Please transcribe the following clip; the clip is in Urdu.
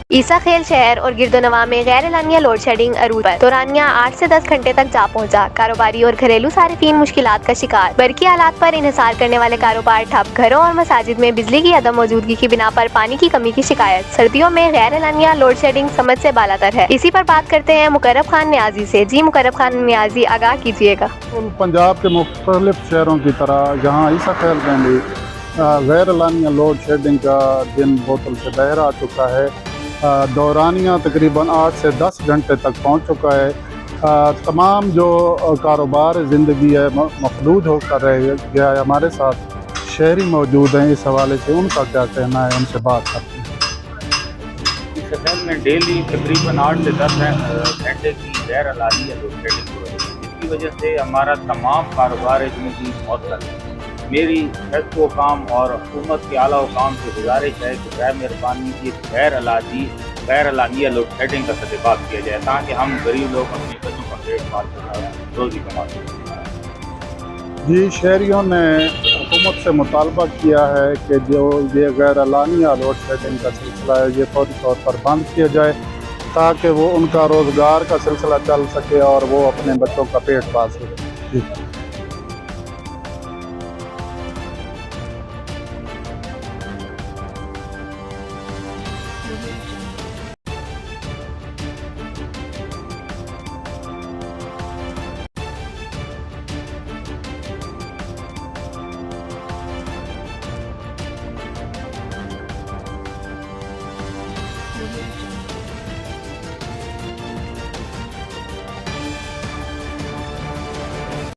عیسیٰ کھیل شہر اور گردونواح میں غیر اعلانیہ لوڈ شیڈنگ عروج پر دورانیہ 8 سے 10 گھنٹے تک جا پہنچا۔ کاروباری اور گھریلو صارفین مشکلات کا شکار۔ برقی آلات پر انحصار کرنے والے کاروبار ٹھپ۔ گھروں اور مساجد میں بجلی کی عدم موجودگی کی بنا پر پانی کی کمی کی شکایت۔ سردیوں میں غیر اعلانیہ لوڈ شیڈنگ سمجھ سے بالاتر ہے۔ اسی پر بات کرتے ہیں مقرب خان نیازی سے۔ جی مقرب خان نیازی، آگاہ کیجیے گا۔ پنجاب کے مختلف شہروں کی طرح یہاں عیسیٰ کھیل میں بھی غیر اعلانیہ لوڈ شیڈنگ کا دن بوتل سے باہر آ چکا ہے۔ دورانیہ تقریباً 8 سے 10 گھنٹے تک پہنچ چکا ہے۔ تمام جو کاروبار زندگی ہے مفلوج ہو کر رہ گیا ہے۔ ہمارے ساتھ شہری موجود ہیں، اس حوالے سے ان کا کیا کہنا ہے، ان سے بات کرتے ہیں۔ عیسیٰ کھیل میں ڈیلی تقریباً 8 سے 10 گھنٹے کی غیر اعلانیہ لوڈ شیڈنگ ہو رہی ہے، جس کی وجہ سے ہمارا تمام کاروبار زندگی معطل ہے۔ میری حزب و کام اور حکومت کے اعلیٰ حکام سے گزارش ہے کہ برائے مہربانی کی غیر اعلانیہ لوڈ شیڈنگ کا سدباد کیا جائے تاکہ ہم غریب لوگ اپنے بچوں کا پیٹ پال سکیں، روزی کما سکیں۔ جی، شہریوں نے حکومت سے مطالبہ کیا ہے کہ جو یہ غیر اعلانیہ لوڈ شیڈنگ کا سلسلہ ہے یہ فوری طور پر بند کیا جائے تاکہ وہ ان کا روزگار کا سلسلہ چل سکے اور وہ اپنے بچوں کا پیٹ پال سکے۔ جی۔